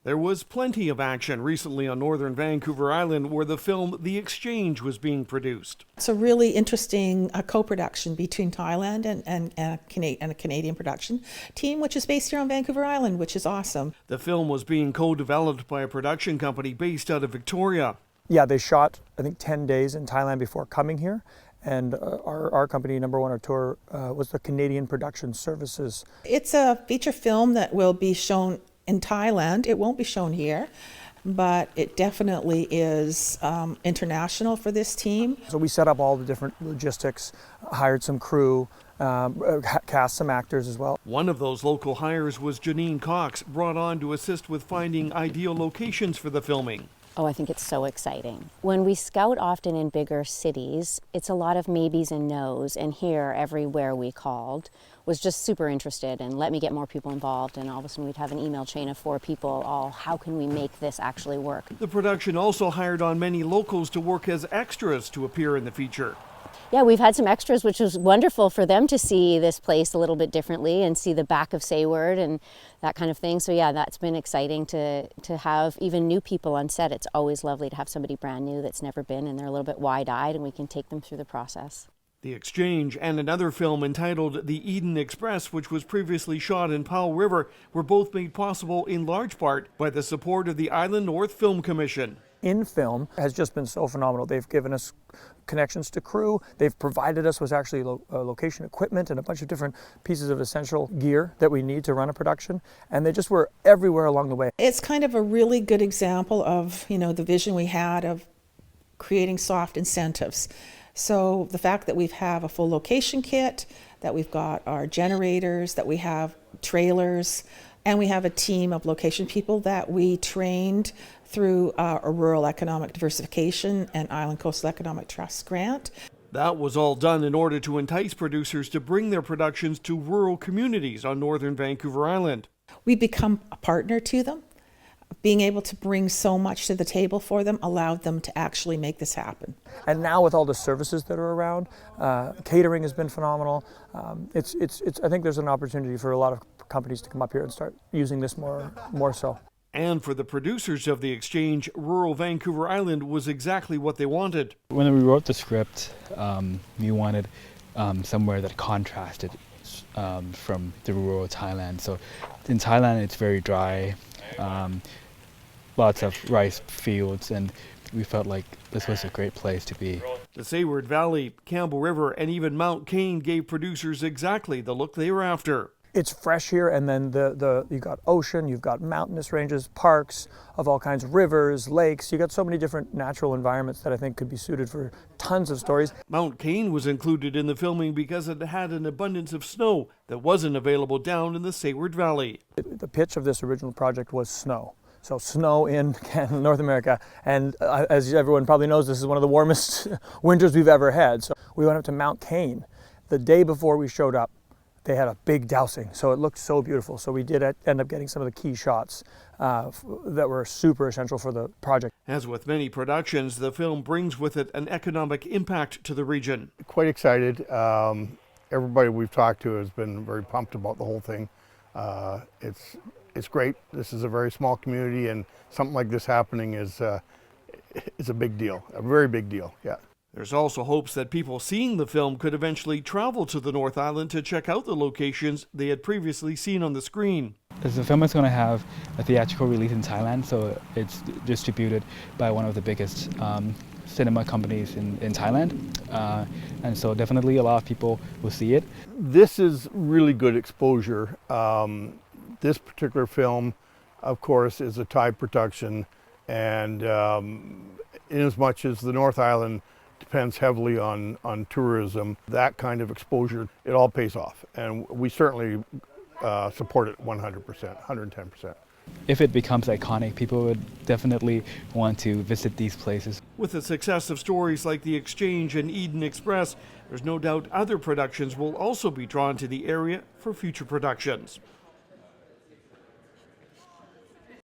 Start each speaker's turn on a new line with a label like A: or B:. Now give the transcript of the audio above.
A: There was plenty of action recently on northern Vancouver Island where the film The Exchange was being produced.
B: It's a really interesting co-production between Thailand and a Canadian production team, which is based here on Vancouver Island, which is awesome.
A: The film was being co-developed by a production company based out of Victoria.
C: Yeah, they shot, I think, 10 days in Thailand before coming here. And our company, number one auteur, was the Canadian Production Services.
B: It's a feature film that will be shown in Thailand. It won't be shown here, but it definitely is international for this team.
C: So we set up all the different logistics, hired some crew, cast some actors as well.
A: One of those local hires was Janine Cox, brought on to assist with finding ideal locations for the filming.
D: Oh, I think it's so exciting. When we scout often in bigger cities, it's a lot of maybes and no's, and here, everywhere we called was just super interested and let me get more people involved, and all of a sudden we'd have an email chain of 4 people, all, how can we make this actually work?
A: The production also hired on many locals to work as extras to appear in the feature.
D: Yeah, we've had some extras, which was wonderful for them to see this place a little bit differently and see the back of Sayward and that kind of thing. So yeah, that's been exciting to have even new people on set. It's always lovely to have somebody brand new that's never been, and they're a little bit wide-eyed, and we can take them through the process.
A: The Exchange and another film entitled The Eden Express, which was previously shot in Powell River, were both made possible in large part by the support of the Island North Film Commission.
C: In film has just been so phenomenal. They've given us connections to crew. They've provided us with actually location equipment and a bunch of different pieces of essential gear that we need to run a production. And they just were everywhere along the way.
B: It's kind of a really good example of, the vision we had of creating soft incentives. So the fact that we have a full location kit, that we've got our generators, that we have trailers, and we have a team of location people that we trained through a Rural Economic Diversification and Island Coastal Economic Trust grant.
A: That was all done in order to entice producers to bring their productions to rural communities on northern Vancouver Island.
B: We become a partner to them. Being able to bring so much to the table for them allowed them to actually make this happen.
C: And now with all the services that are around, catering has been phenomenal. I think there's an opportunity for a lot of companies to come up here and start using this more so.
A: And for the producers of The Exchange, rural Vancouver Island was exactly what they wanted.
E: When we wrote the script, we wanted somewhere that contrasted from the rural Thailand. So in Thailand, it's very dry, lots of rice fields, and we felt like this was a great place to be.
A: The Sayward Valley, Campbell River, and even Mount Cain gave producers exactly the look they were after.
C: It's fresh here, and then you've got ocean, you've got mountainous ranges, parks of all kinds, rivers, lakes. You've got so many different natural environments that I think could be suited for tons of stories.
A: Mount Cain was included in the filming because it had an abundance of snow that wasn't available down in the Sayward Valley.
C: The pitch of this original project was snow. So snow in North America, and as everyone probably knows, this is one of the warmest winters we've ever had. So we went up to Mount Cain. The day before we showed up, they had a big dousing, so it looked so beautiful. So we did end up getting some of the key shots that were super essential for the project.
A: As with many productions, the film brings with it an economic impact to the region.
F: Quite excited. Everybody we've talked to has been very pumped about the whole thing. It's great. This is a very small community, and something like this happening is a big deal, a very big deal, yeah.
A: There's also hopes that people seeing the film could eventually travel to the North Island to check out the locations they had previously seen on the screen.
E: The film is going to have a theatrical release in Thailand, so it's distributed by one of the biggest cinema companies in Thailand, and so definitely a lot of people will see it.
F: This is really good exposure. This particular film, of course, is a Thai production, and in as much as the North Island depends heavily on tourism, that kind of exposure, it all pays off. And we certainly support it 100%, 110%.
E: If it becomes iconic, people would definitely want to visit these places.
A: With the success of stories like The Exchange and Eden Express, there's no doubt other productions will also be drawn to the area for future productions.